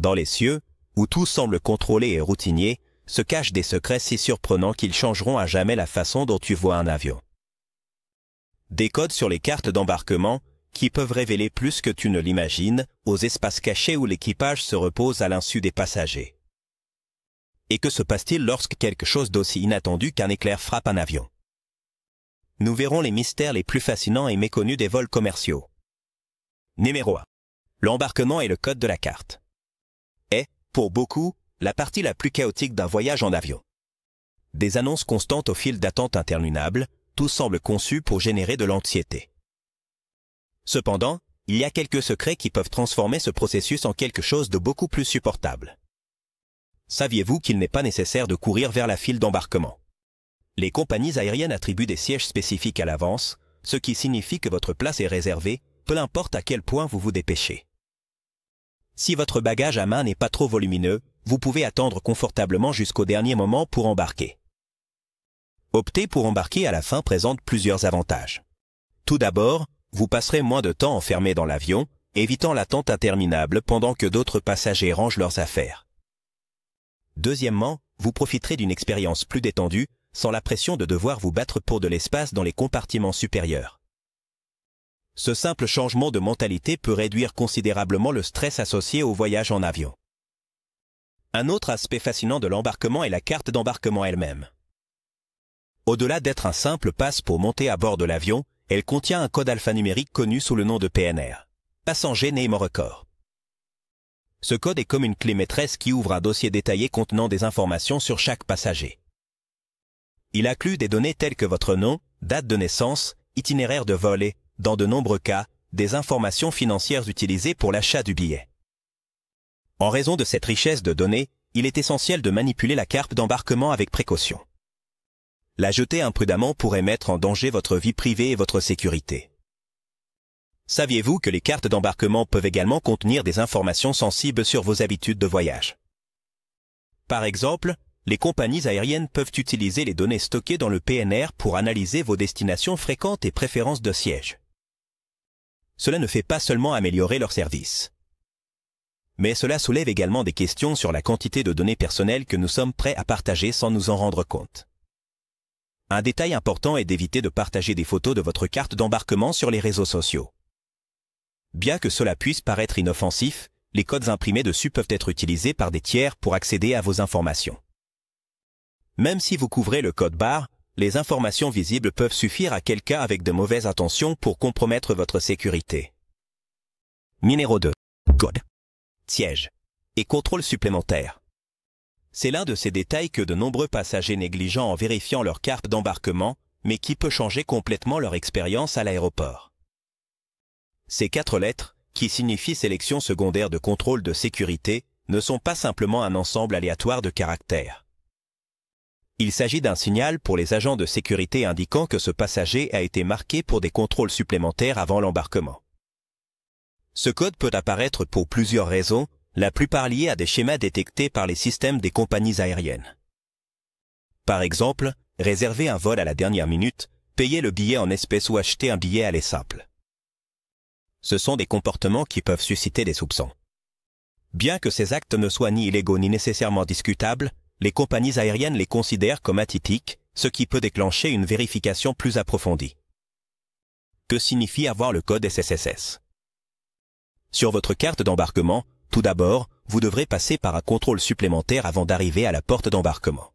Dans les cieux, où tout semble contrôlé et routinier, se cachent des secrets si surprenants qu'ils changeront à jamais la façon dont tu vois un avion. Des codes sur les cartes d'embarquement qui peuvent révéler plus que tu ne l'imagines aux espaces cachés où l'équipage se repose à l'insu des passagers. Et que se passe-t-il lorsque quelque chose d'aussi inattendu qu'un éclair frappe un avion? Nous verrons les mystères les plus fascinants et méconnus des vols commerciaux. Numéro 1. L'embarquement et le code de la carte. Est, pour beaucoup, la partie la plus chaotique d'un voyage en avion. Des annonces constantes au fil d'attente interminables, tout semble conçu pour générer de l'anxiété. Cependant, il y a quelques secrets qui peuvent transformer ce processus en quelque chose de beaucoup plus supportable. Saviez-vous qu'il n'est pas nécessaire de courir vers la file d'embarquement? Les compagnies aériennes attribuent des sièges spécifiques à l'avance, ce qui signifie que votre place est réservée, peu importe à quel point vous vous dépêchez. Si votre bagage à main n'est pas trop volumineux, vous pouvez attendre confortablement jusqu'au dernier moment pour embarquer. Opter pour embarquer à la fin présente plusieurs avantages. Tout d'abord, vous passerez moins de temps enfermé dans l'avion, évitant l'attente interminable pendant que d'autres passagers rangent leurs affaires. Deuxièmement, vous profiterez d'une expérience plus détendue, sans la pression de devoir vous battre pour de l'espace dans les compartiments supérieurs. Ce simple changement de mentalité peut réduire considérablement le stress associé au voyage en avion. Un autre aspect fascinant de l'embarquement est la carte d'embarquement elle-même. Au-delà d'être un simple pass pour monter à bord de l'avion, elle contient un code alphanumérique connu sous le nom de PNR, Passenger Name Record. Ce code est comme une clé maîtresse qui ouvre un dossier détaillé contenant des informations sur chaque passager. Il inclut des données telles que votre nom, date de naissance, itinéraire de vol et, dans de nombreux cas, des informations financières utilisées pour l'achat du billet. En raison de cette richesse de données, il est essentiel de manipuler la carte d'embarquement avec précaution. La jeter imprudemment pourrait mettre en danger votre vie privée et votre sécurité. Saviez-vous que les cartes d'embarquement peuvent également contenir des informations sensibles sur vos habitudes de voyage? Par exemple, les compagnies aériennes peuvent utiliser les données stockées dans le PNR pour analyser vos destinations fréquentes et préférences de siège. Cela ne fait pas seulement améliorer leur service. Mais cela soulève également des questions sur la quantité de données personnelles que nous sommes prêts à partager sans nous en rendre compte. Un détail important est d'éviter de partager des photos de votre carte d'embarquement sur les réseaux sociaux. Bien que cela puisse paraître inoffensif, les codes imprimés dessus peuvent être utilisés par des tiers pour accéder à vos informations. Même si vous couvrez le code barre, les informations visibles peuvent suffire à quelqu'un avec de mauvaises intentions pour compromettre votre sécurité. Numéro 2. Code, siège et contrôle supplémentaire. C'est l'un de ces détails que de nombreux passagers négligent en vérifiant leur carte d'embarquement, mais qui peut changer complètement leur expérience à l'aéroport. Ces 4 lettres, qui signifient sélection secondaire de contrôle de sécurité, ne sont pas simplement un ensemble aléatoire de caractères. Il s'agit d'un signal pour les agents de sécurité indiquant que ce passager a été marqué pour des contrôles supplémentaires avant l'embarquement. Ce code peut apparaître pour plusieurs raisons, la plupart liées à des schémas détectés par les systèmes des compagnies aériennes. Par exemple, réserver un vol à la dernière minute, payer le billet en espèces ou acheter un billet aller simple. Ce sont des comportements qui peuvent susciter des soupçons. Bien que ces actes ne soient ni illégaux ni nécessairement discutables, les compagnies aériennes les considèrent comme atypiques, ce qui peut déclencher une vérification plus approfondie. Que signifie avoir le code SSSS? Sur votre carte d'embarquement, tout d'abord, vous devrez passer par un contrôle supplémentaire avant d'arriver à la porte d'embarquement.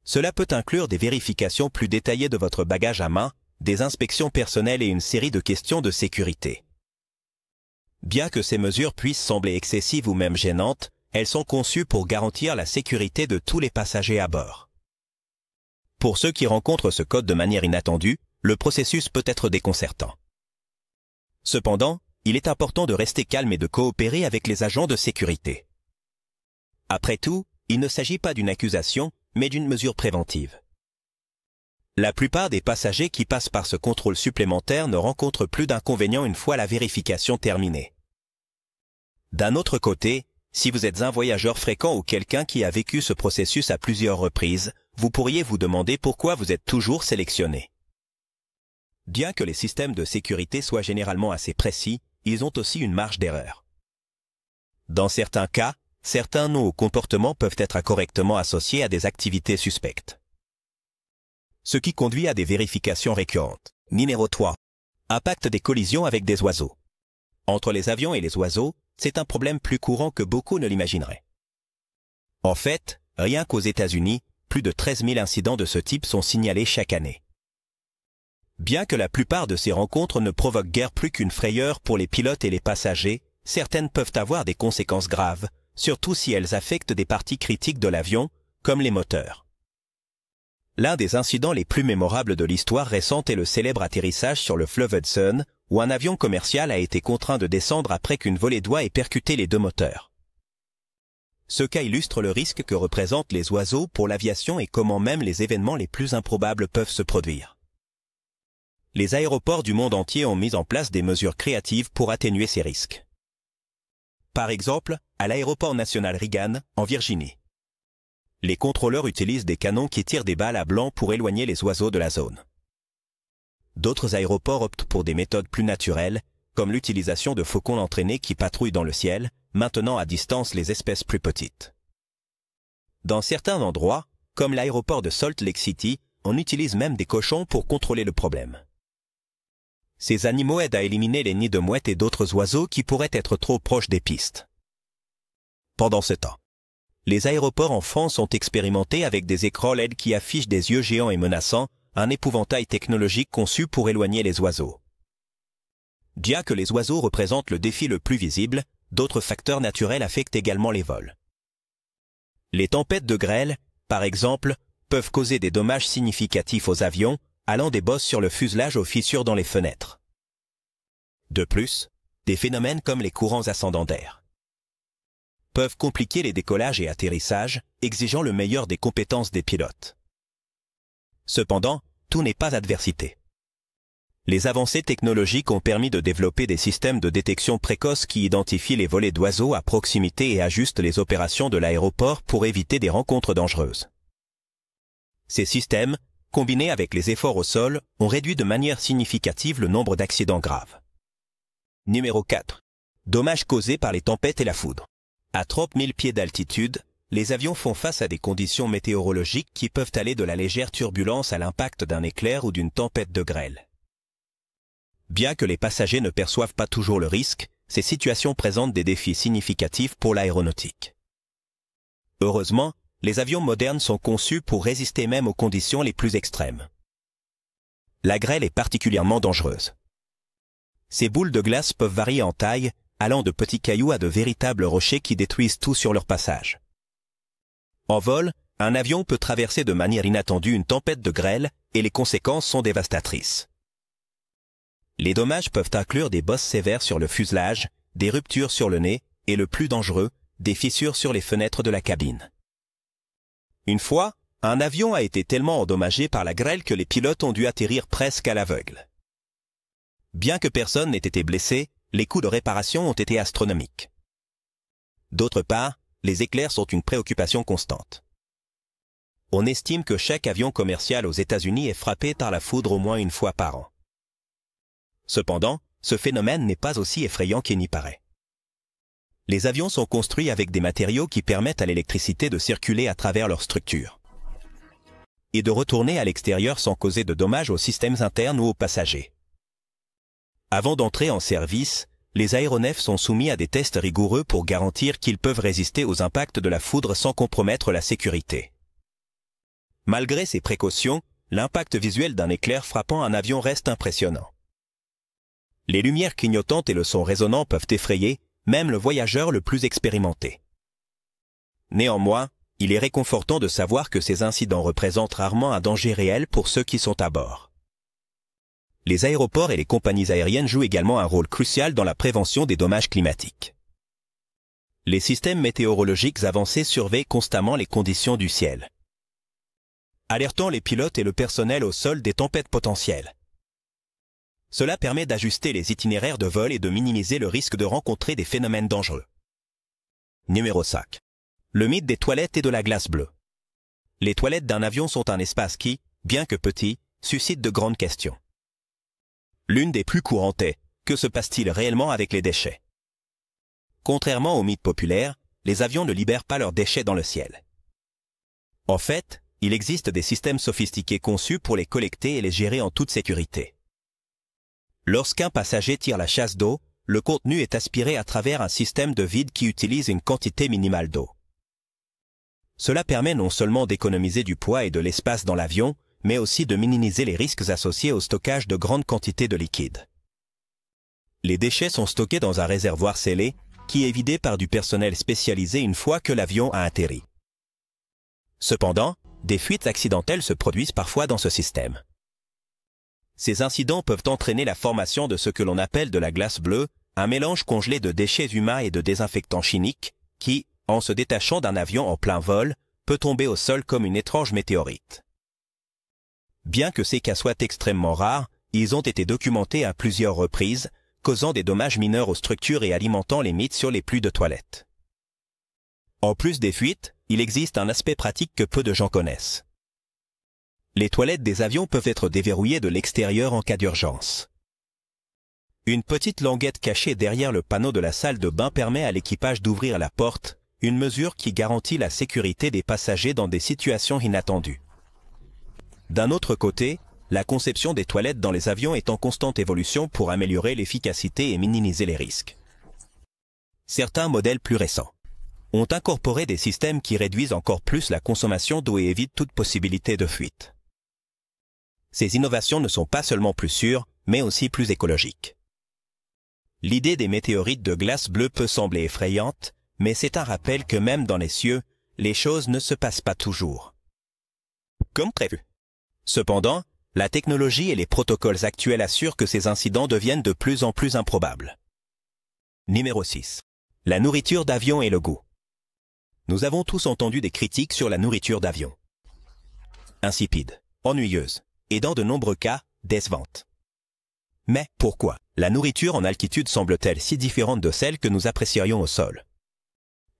Cela peut inclure des vérifications plus détaillées de votre bagage à main, des inspections personnelles et une série de questions de sécurité. Bien que ces mesures puissent sembler excessives ou même gênantes, elles sont conçues pour garantir la sécurité de tous les passagers à bord. Pour ceux qui rencontrent ce code de manière inattendue, le processus peut être déconcertant. Cependant, il est important de rester calme et de coopérer avec les agents de sécurité. Après tout, il ne s'agit pas d'une accusation, mais d'une mesure préventive. La plupart des passagers qui passent par ce contrôle supplémentaire ne rencontrent plus d'inconvénients une fois la vérification terminée. D'un autre côté, si vous êtes un voyageur fréquent ou quelqu'un qui a vécu ce processus à plusieurs reprises, vous pourriez vous demander pourquoi vous êtes toujours sélectionné. Bien que les systèmes de sécurité soient généralement assez précis, ils ont aussi une marge d'erreur. Dans certains cas, certains noms ou comportements peuvent être incorrectement associés à des activités suspectes. Ce qui conduit à des vérifications récurrentes. Numéro 3. Impact des collisions avec des oiseaux. Entre les avions et les oiseaux, c'est un problème plus courant que beaucoup ne l'imagineraient. En fait, rien qu'aux États-Unis, plus de 13 000 incidents de ce type sont signalés chaque année. Bien que la plupart de ces rencontres ne provoquent guère plus qu'une frayeur pour les pilotes et les passagers, certaines peuvent avoir des conséquences graves, surtout si elles affectent des parties critiques de l'avion, comme les moteurs. L'un des incidents les plus mémorables de l'histoire récente est le célèbre atterrissage sur le fleuve Hudson, où un avion commercial a été contraint de descendre après qu'une volée d'oies ait percuté les deux moteurs. Ce cas illustre le risque que représentent les oiseaux pour l'aviation et comment même les événements les plus improbables peuvent se produire. Les aéroports du monde entier ont mis en place des mesures créatives pour atténuer ces risques. Par exemple, à l'aéroport national Reagan, en Virginie. Les contrôleurs utilisent des canons qui tirent des balles à blanc pour éloigner les oiseaux de la zone. D'autres aéroports optent pour des méthodes plus naturelles, comme l'utilisation de faucons entraînés qui patrouillent dans le ciel, maintenant à distance les espèces plus petites. Dans certains endroits, comme l'aéroport de Salt Lake City, on utilise même des cochons pour contrôler le problème. Ces animaux aident à éliminer les nids de mouettes et d'autres oiseaux qui pourraient être trop proches des pistes. Pendant ce temps, les aéroports en France ont expérimenté avec des écrans LED qui affichent des yeux géants et menaçants, un épouvantail technologique conçu pour éloigner les oiseaux. Bien que les oiseaux représentent le défi le plus visible, d'autres facteurs naturels affectent également les vols. Les tempêtes de grêle, par exemple, peuvent causer des dommages significatifs aux avions, allant des bosses sur le fuselage aux fissures dans les fenêtres. De plus, des phénomènes comme les courants ascendants d'air peuvent compliquer les décollages et atterrissages, exigeant le meilleur des compétences des pilotes. Cependant, tout n'est pas adversité. Les avancées technologiques ont permis de développer des systèmes de détection précoce qui identifient les volées d'oiseaux à proximité et ajustent les opérations de l'aéroport pour éviter des rencontres dangereuses. Ces systèmes, combinés avec les efforts au sol, ont réduit de manière significative le nombre d'accidents graves. Numéro 4. Dommages causés par les tempêtes et la foudre. À 30 000 pieds d'altitude, les avions font face à des conditions météorologiques qui peuvent aller de la légère turbulence à l'impact d'un éclair ou d'une tempête de grêle. Bien que les passagers ne perçoivent pas toujours le risque, ces situations présentent des défis significatifs pour l'aéronautique. Heureusement, les avions modernes sont conçus pour résister même aux conditions les plus extrêmes. La grêle est particulièrement dangereuse. Ces boules de glace peuvent varier en taille, allant de petits cailloux à de véritables rochers qui détruisent tout sur leur passage. En vol, un avion peut traverser de manière inattendue une tempête de grêle et les conséquences sont dévastatrices. Les dommages peuvent inclure des bosses sévères sur le fuselage, des ruptures sur le nez et le plus dangereux, des fissures sur les fenêtres de la cabine. Une fois, un avion a été tellement endommagé par la grêle que les pilotes ont dû atterrir presque à l'aveugle. Bien que personne n'ait été blessé, les coûts de réparation ont été astronomiques. D'autre part, les éclairs sont une préoccupation constante. On estime que chaque avion commercial aux États-Unis est frappé par la foudre au moins une fois par an. Cependant, ce phénomène n'est pas aussi effrayant qu'il n'y paraît. Les avions sont construits avec des matériaux qui permettent à l'électricité de circuler à travers leur structure et de retourner à l'extérieur sans causer de dommages aux systèmes internes ou aux passagers. Avant d'entrer en service, les aéronefs sont soumis à des tests rigoureux pour garantir qu'ils peuvent résister aux impacts de la foudre sans compromettre la sécurité. Malgré ces précautions, l'impact visuel d'un éclair frappant un avion reste impressionnant. Les lumières clignotantes et le son résonnant peuvent effrayer même le voyageur le plus expérimenté. Néanmoins, il est réconfortant de savoir que ces incidents représentent rarement un danger réel pour ceux qui sont à bord. Les aéroports et les compagnies aériennes jouent également un rôle crucial dans la prévention des dommages climatiques. Les systèmes météorologiques avancés surveillent constamment les conditions du ciel, alertant les pilotes et le personnel au sol des tempêtes potentielles. Cela permet d'ajuster les itinéraires de vol et de minimiser le risque de rencontrer des phénomènes dangereux. Numéro 5. Le mythe des toilettes et de la glace bleue. Les toilettes d'un avion sont un espace qui, bien que petit, suscite de grandes questions. L'une des plus courantes est, que se passe-t-il réellement avec les déchets? Contrairement au mythe populaire, les avions ne libèrent pas leurs déchets dans le ciel. En fait, il existe des systèmes sophistiqués conçus pour les collecter et les gérer en toute sécurité. Lorsqu'un passager tire la chasse d'eau, le contenu est aspiré à travers un système de vide qui utilise une quantité minimale d'eau. Cela permet non seulement d'économiser du poids et de l'espace dans l'avion, mais aussi de minimiser les risques associés au stockage de grandes quantités de liquide. Les déchets sont stockés dans un réservoir scellé, qui est vidé par du personnel spécialisé une fois que l'avion a atterri. Cependant, des fuites accidentelles se produisent parfois dans ce système. Ces incidents peuvent entraîner la formation de ce que l'on appelle de la glace bleue, un mélange congelé de déchets humains et de désinfectants chimiques, qui, en se détachant d'un avion en plein vol, peut tomber au sol comme une étrange météorite. Bien que ces cas soient extrêmement rares, ils ont été documentés à plusieurs reprises, causant des dommages mineurs aux structures et alimentant les mythes sur les pluies de toilettes. En plus des fuites, il existe un aspect pratique que peu de gens connaissent. Les toilettes des avions peuvent être déverrouillées de l'extérieur en cas d'urgence. Une petite languette cachée derrière le panneau de la salle de bain permet à l'équipage d'ouvrir la porte, une mesure qui garantit la sécurité des passagers dans des situations inattendues. D'un autre côté, la conception des toilettes dans les avions est en constante évolution pour améliorer l'efficacité et minimiser les risques. Certains modèles plus récents ont incorporé des systèmes qui réduisent encore plus la consommation d'eau et évitent toute possibilité de fuite. Ces innovations ne sont pas seulement plus sûres, mais aussi plus écologiques. L'idée des météorites de glace bleue peut sembler effrayante, mais c'est un rappel que même dans les cieux, les choses ne se passent pas toujours comme prévu. Cependant, la technologie et les protocoles actuels assurent que ces incidents deviennent de plus en plus improbables. Numéro 6. La nourriture d'avion et le goût. Nous avons tous entendu des critiques sur la nourriture d'avion. Insipide, ennuyeuse, et dans de nombreux cas, décevante. Mais pourquoi la nourriture en altitude semble-t-elle si différente de celle que nous apprécierions au sol?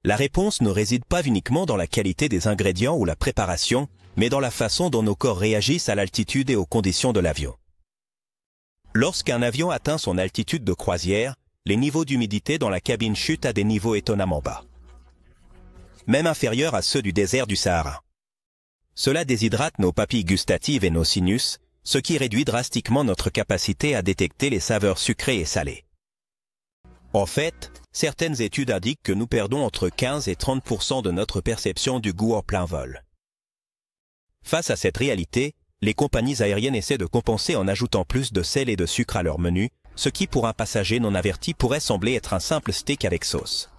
La réponse ne réside pas uniquement dans la qualité des ingrédients ou la préparation, mais dans la façon dont nos corps réagissent à l'altitude et aux conditions de l'avion. Lorsqu'un avion atteint son altitude de croisière, les niveaux d'humidité dans la cabine chutent à des niveaux étonnamment bas, même inférieurs à ceux du désert du Sahara. Cela déshydrate nos papilles gustatives et nos sinus, ce qui réduit drastiquement notre capacité à détecter les saveurs sucrées et salées. En fait, certaines études indiquent que nous perdons entre 15 et 30% de notre perception du goût en plein vol. Face à cette réalité, les compagnies aériennes essaient de compenser en ajoutant plus de sel et de sucre à leur menu, ce qui pour un passager non averti pourrait sembler être un simple steak avec sauce.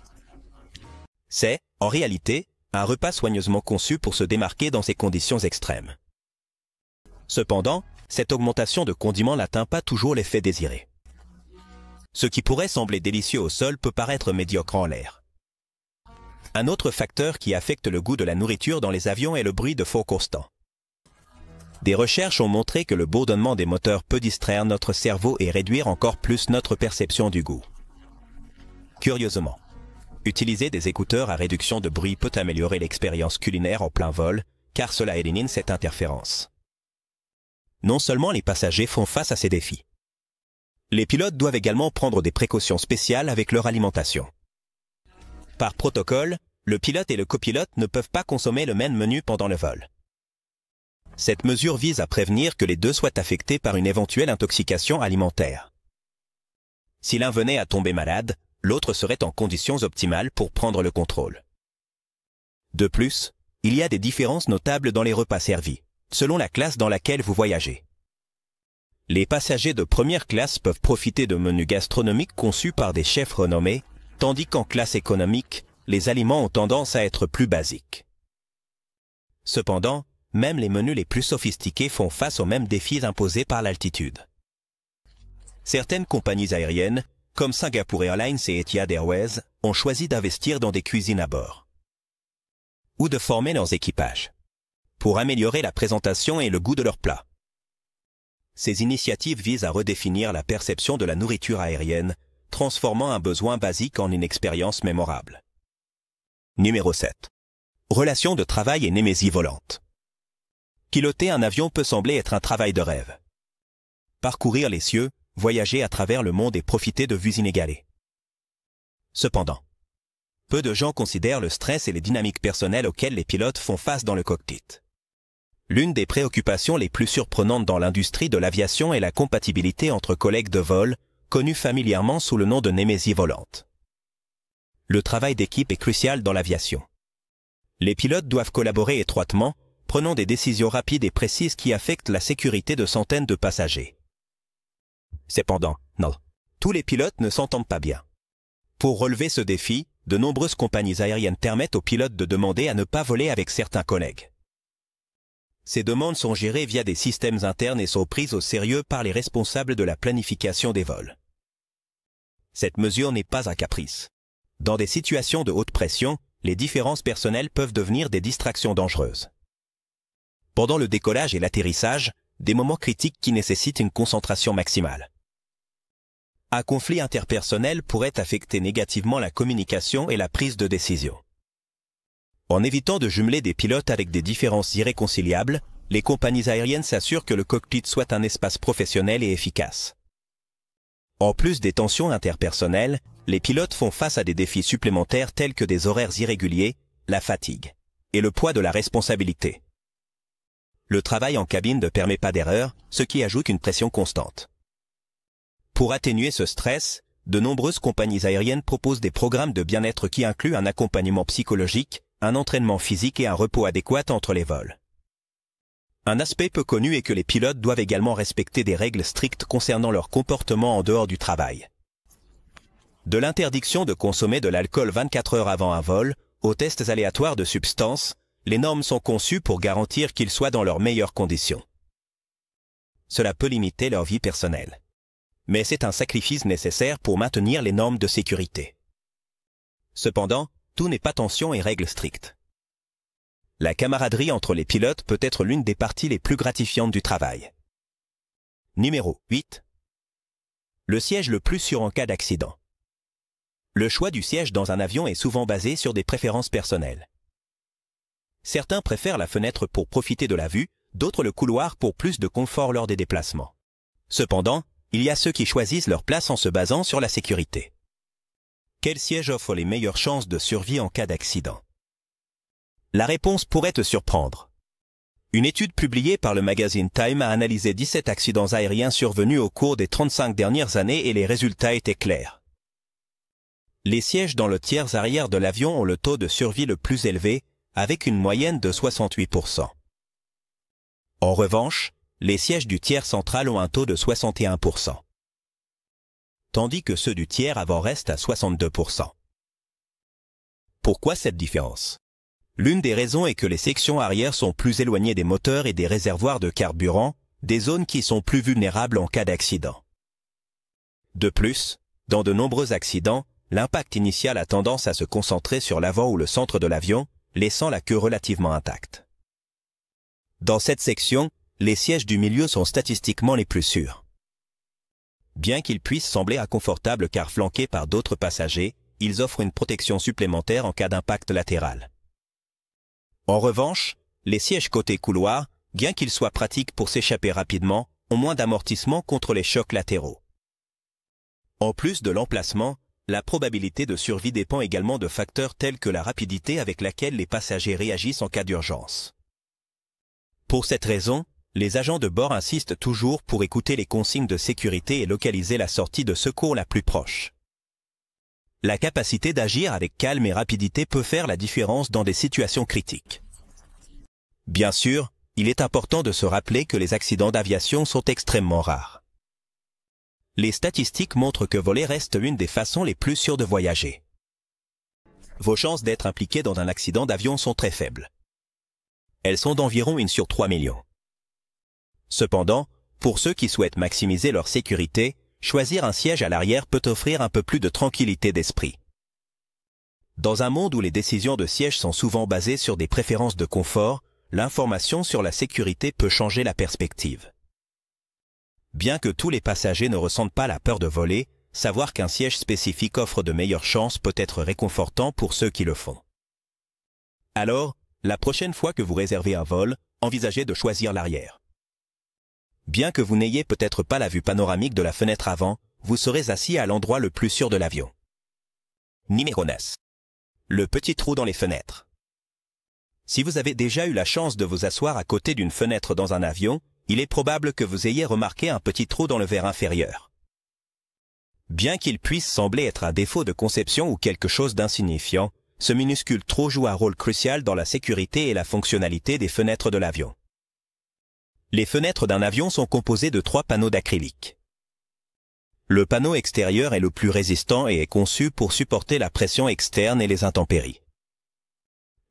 C'est, en réalité, un repas soigneusement conçu pour se démarquer dans ces conditions extrêmes. Cependant, cette augmentation de condiments n'atteint pas toujours l'effet désiré. Ce qui pourrait sembler délicieux au sol peut paraître médiocre en l'air. Un autre facteur qui affecte le goût de la nourriture dans les avions est le bruit de fond constant. Des recherches ont montré que le bourdonnement des moteurs peut distraire notre cerveau et réduire encore plus notre perception du goût. Curieusement, utiliser des écouteurs à réduction de bruit peut améliorer l'expérience culinaire en plein vol, car cela élimine cette interférence. Non seulement les passagers font face à ces défis. Les pilotes doivent également prendre des précautions spéciales avec leur alimentation. Par protocole, le pilote et le copilote ne peuvent pas consommer le même menu pendant le vol. Cette mesure vise à prévenir que les deux soient affectés par une éventuelle intoxication alimentaire. Si l'un venait à tomber malade, l'autre serait en conditions optimales pour prendre le contrôle. De plus, il y a des différences notables dans les repas servis, selon la classe dans laquelle vous voyagez. Les passagers de première classe peuvent profiter de menus gastronomiques conçus par des chefs renommés, tandis qu'en classe économique, les aliments ont tendance à être plus basiques. Cependant, même les menus les plus sophistiqués font face aux mêmes défis imposés par l'altitude. Certaines compagnies aériennes, comme Singapore Airlines et Etihad Airways, ont choisi d'investir dans des cuisines à bord ou de former leurs équipages pour améliorer la présentation et le goût de leurs plats. Ces initiatives visent à redéfinir la perception de la nourriture aérienne, transformant un besoin basique en une expérience mémorable. Numéro 7. Relations de travail et némésie volante. Piloter un avion peut sembler être un travail de rêve. Parcourir les cieux, voyager à travers le monde et profiter de vues inégalées. Cependant, Peu de gens considèrent le stress et les dynamiques personnelles auxquelles les pilotes font face dans le cockpit. L'une des préoccupations les plus surprenantes dans l'industrie de l'aviation est la compatibilité entre collègues de vol, connue familièrement sous le nom de némésie volante. Le travail d'équipe est crucial dans l'aviation. Les pilotes doivent collaborer étroitement, prenant des décisions rapides et précises qui affectent la sécurité de centaines de passagers. Cependant, non, tous les pilotes ne s'entendent pas bien. Pour relever ce défi, de nombreuses compagnies aériennes permettent aux pilotes de demander à ne pas voler avec certains collègues. Ces demandes sont gérées via des systèmes internes et sont prises au sérieux par les responsables de la planification des vols. Cette mesure n'est pas un caprice. Dans des situations de haute pression, les différences personnelles peuvent devenir des distractions dangereuses. Pendant le décollage et l'atterrissage, des moments critiques qui nécessitent une concentration maximale. Un conflit interpersonnel pourrait affecter négativement la communication et la prise de décision. En évitant de jumeler des pilotes avec des différences irréconciliables, les compagnies aériennes s'assurent que le cockpit soit un espace professionnel et efficace. En plus des tensions interpersonnelles, les pilotes font face à des défis supplémentaires tels que des horaires irréguliers, la fatigue et le poids de la responsabilité. Le travail en cabine ne permet pas d'erreur, ce qui ajoute une pression constante. Pour atténuer ce stress, de nombreuses compagnies aériennes proposent des programmes de bien-être qui incluent un accompagnement psychologique, un entraînement physique et un repos adéquat entre les vols. Un aspect peu connu est que les pilotes doivent également respecter des règles strictes concernant leur comportement en dehors du travail. De l'interdiction de consommer de l'alcool 24 heures avant un vol, aux tests aléatoires de substances, les normes sont conçues pour garantir qu'ils soient dans leurs meilleures conditions. Cela peut limiter leur vie personnelle. Mais c'est un sacrifice nécessaire pour maintenir les normes de sécurité. Cependant, tout n'est pas tension et règles strictes. La camaraderie entre les pilotes peut être l'une des parties les plus gratifiantes du travail. Numéro 8. Le siège le plus sûr en cas d'accident. Le choix du siège dans un avion est souvent basé sur des préférences personnelles. Certains préfèrent la fenêtre pour profiter de la vue, d'autres le couloir pour plus de confort lors des déplacements. Cependant, il y a ceux qui choisissent leur place en se basant sur la sécurité. Quel siège offre les meilleures chances de survie en cas d'accident? La réponse pourrait te surprendre. Une étude publiée par le magazine Time a analysé 17 accidents aériens survenus au cours des 35 dernières années et les résultats étaient clairs. Les sièges dans le tiers arrière de l'avion ont le taux de survie le plus élevé, avec une moyenne de 68%. En revanche, les sièges du tiers central ont un taux de 61%. Tandis que ceux du tiers avant restent à 62%. Pourquoi cette différence? L'une des raisons est que les sections arrière sont plus éloignées des moteurs et des réservoirs de carburant, des zones qui sont plus vulnérables en cas d'accident. De plus, dans de nombreux accidents, l'impact initial a tendance à se concentrer sur l'avant ou le centre de l'avion, laissant la queue relativement intacte. Dans cette section, les sièges du milieu sont statistiquement les plus sûrs. Bien qu'ils puissent sembler inconfortables car flanqués par d'autres passagers, ils offrent une protection supplémentaire en cas d'impact latéral. En revanche, les sièges côté couloir, bien qu'ils soient pratiques pour s'échapper rapidement, ont moins d'amortissement contre les chocs latéraux. En plus de l'emplacement, la probabilité de survie dépend également de facteurs tels que la rapidité avec laquelle les passagers réagissent en cas d'urgence. Pour cette raison, les agents de bord insistent toujours pour écouter les consignes de sécurité et localiser la sortie de secours la plus proche. La capacité d'agir avec calme et rapidité peut faire la différence dans des situations critiques. Bien sûr, il est important de se rappeler que les accidents d'aviation sont extrêmement rares. Les statistiques montrent que voler reste une des façons les plus sûres de voyager. Vos chances d'être impliqué dans un accident d'avion sont très faibles. Elles sont d'environ 1 sur 3 millions. Cependant, pour ceux qui souhaitent maximiser leur sécurité, choisir un siège à l'arrière peut offrir un peu plus de tranquillité d'esprit. Dans un monde où les décisions de siège sont souvent basées sur des préférences de confort, l'information sur la sécurité peut changer la perspective. Bien que tous les passagers ne ressentent pas la peur de voler, savoir qu'un siège spécifique offre de meilleures chances peut être réconfortant pour ceux qui le font. Alors, la prochaine fois que vous réservez un vol, envisagez de choisir l'arrière. Bien que vous n'ayez peut-être pas la vue panoramique de la fenêtre avant, vous serez assis à l'endroit le plus sûr de l'avion. Numéro 9. Le petit trou dans les fenêtres. Si vous avez déjà eu la chance de vous asseoir à côté d'une fenêtre dans un avion, il est probable que vous ayez remarqué un petit trou dans le verre inférieur. Bien qu'il puisse sembler être un défaut de conception ou quelque chose d'insignifiant, ce minuscule trou joue un rôle crucial dans la sécurité et la fonctionnalité des fenêtres de l'avion. Les fenêtres d'un avion sont composées de 3 panneaux d'acrylique. Le panneau extérieur est le plus résistant et est conçu pour supporter la pression externe et les intempéries.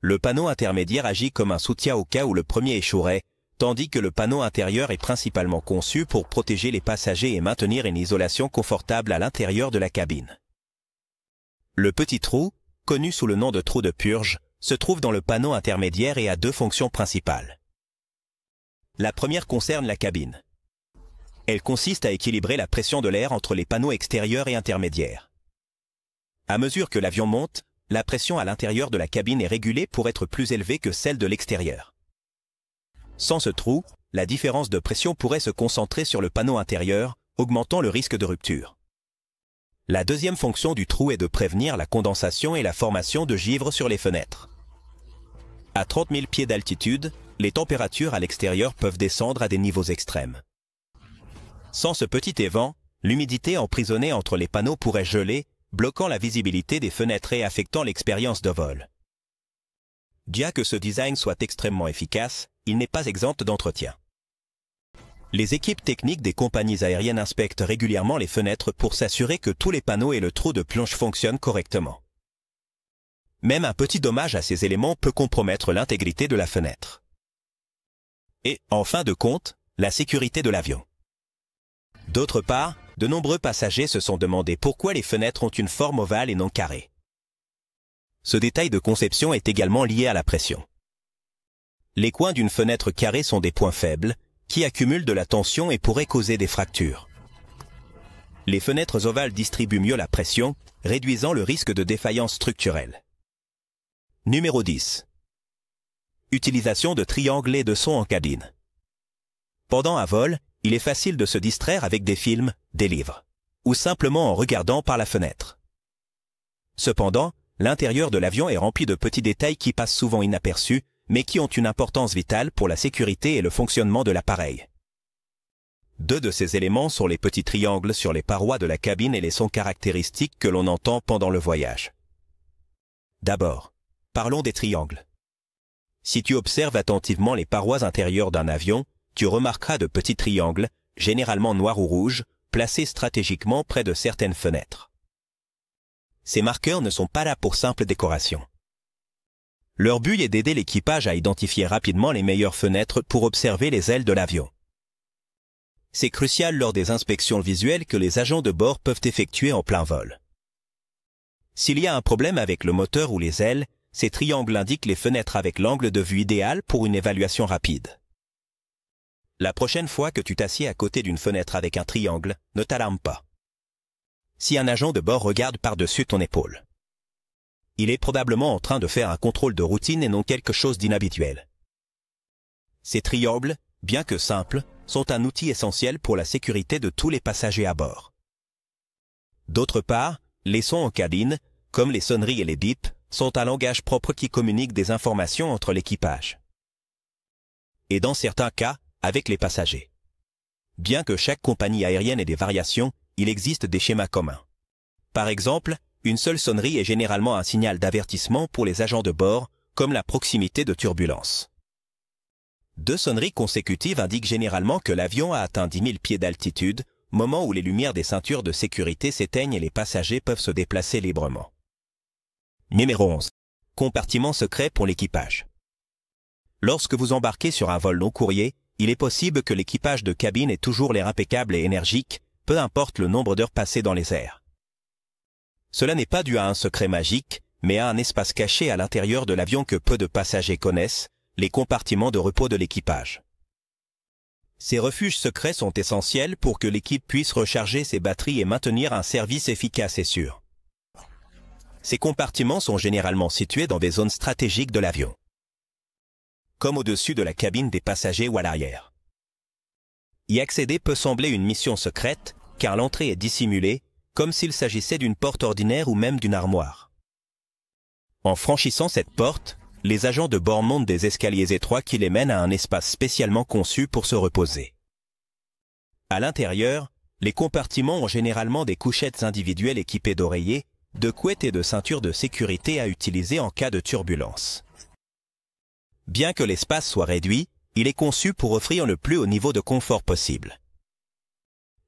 Le panneau intermédiaire agit comme un soutien au cas où le premier échouerait, tandis que le panneau intérieur est principalement conçu pour protéger les passagers et maintenir une isolation confortable à l'intérieur de la cabine. Le petit trou, connu sous le nom de trou de purge, se trouve dans le panneau intermédiaire et a 2 fonctions principales. La première concerne la cabine. Elle consiste à équilibrer la pression de l'air entre les panneaux extérieurs et intermédiaires. À mesure que l'avion monte, la pression à l'intérieur de la cabine est régulée pour être plus élevée que celle de l'extérieur. Sans ce trou, la différence de pression pourrait se concentrer sur le panneau intérieur, augmentant le risque de rupture. La deuxième fonction du trou est de prévenir la condensation et la formation de givre sur les fenêtres. À 30 000 pieds d'altitude, les températures à l'extérieur peuvent descendre à des niveaux extrêmes. Sans ce petit évent, l'humidité emprisonnée entre les panneaux pourrait geler, bloquant la visibilité des fenêtres et affectant l'expérience de vol. Bien que ce design soit extrêmement efficace, il n'est pas exempt d'entretien. Les équipes techniques des compagnies aériennes inspectent régulièrement les fenêtres pour s'assurer que tous les panneaux et le trou de plonge fonctionnent correctement. Même un petit dommage à ces éléments peut compromettre l'intégrité de la fenêtre. Et, en fin de compte, la sécurité de l'avion. D'autre part, de nombreux passagers se sont demandé pourquoi les fenêtres ont une forme ovale et non carrée. Ce détail de conception est également lié à la pression. Les coins d'une fenêtre carrée sont des points faibles, qui accumulent de la tension et pourraient causer des fractures. Les fenêtres ovales distribuent mieux la pression, réduisant le risque de défaillance structurelle. Numéro 10. Utilisation de triangles et de sons en cabine. Pendant un vol, il est facile de se distraire avec des films, des livres, ou simplement en regardant par la fenêtre. Cependant, l'intérieur de l'avion est rempli de petits détails qui passent souvent inaperçus, mais qui ont une importance vitale pour la sécurité et le fonctionnement de l'appareil. 2 de ces éléments sont les petits triangles sur les parois de la cabine et les sons caractéristiques que l'on entend pendant le voyage. D'abord, parlons des triangles. Si tu observes attentivement les parois intérieures d'un avion, tu remarqueras de petits triangles, généralement noirs ou rouges, placés stratégiquement près de certaines fenêtres. Ces marqueurs ne sont pas là pour simple décoration. Leur but est d'aider l'équipage à identifier rapidement les meilleures fenêtres pour observer les ailes de l'avion. C'est crucial lors des inspections visuelles que les agents de bord peuvent effectuer en plein vol. S'il y a un problème avec le moteur ou les ailes, ces triangles indiquent les fenêtres avec l'angle de vue idéal pour une évaluation rapide. La prochaine fois que tu t'assieds à côté d'une fenêtre avec un triangle, ne t'alarme pas. Si un agent de bord regarde par-dessus ton épaule, il est probablement en train de faire un contrôle de routine et non quelque chose d'inhabituel. Ces triangles, bien que simples, sont un outil essentiel pour la sécurité de tous les passagers à bord. D'autre part, les sons en cabine, comme les sonneries et les bips, sont un langage propre qui communique des informations entre l'équipage. Et dans certains cas, avec les passagers. Bien que chaque compagnie aérienne ait des variations, il existe des schémas communs. Par exemple, une seule sonnerie est généralement un signal d'avertissement pour les agents de bord, comme la proximité de turbulences. 2 sonneries consécutives indiquent généralement que l'avion a atteint 10 000 pieds d'altitude, moment où les lumières des ceintures de sécurité s'éteignent et les passagers peuvent se déplacer librement. Numéro 11. Compartiment secret pour l'équipage. Lorsque vous embarquez sur un vol long courrier, il est possible que l'équipage de cabine ait toujours l'air impeccable et énergique, peu importe le nombre d'heures passées dans les airs. Cela n'est pas dû à un secret magique, mais à un espace caché à l'intérieur de l'avion que peu de passagers connaissent, les compartiments de repos de l'équipage. Ces refuges secrets sont essentiels pour que l'équipe puisse recharger ses batteries et maintenir un service efficace et sûr. Ces compartiments sont généralement situés dans des zones stratégiques de l'avion, comme au-dessus de la cabine des passagers ou à l'arrière. Y accéder peut sembler une mission secrète, car l'entrée est dissimulée, comme s'il s'agissait d'une porte ordinaire ou même d'une armoire. En franchissant cette porte, les agents de bord montent des escaliers étroits qui les mènent à un espace spécialement conçu pour se reposer. À l'intérieur, les compartiments ont généralement des couchettes individuelles équipées d'oreillers, de couettes et de ceintures de sécurité à utiliser en cas de turbulence. Bien que l'espace soit réduit, il est conçu pour offrir le plus haut niveau de confort possible.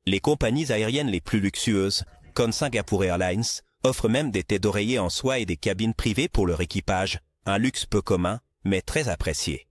Les compagnies aériennes les plus luxueuses, comme Singapore Airlines, offrent même des têtes d'oreiller en soie et des cabines privées pour leur équipage, un luxe peu commun, mais très apprécié.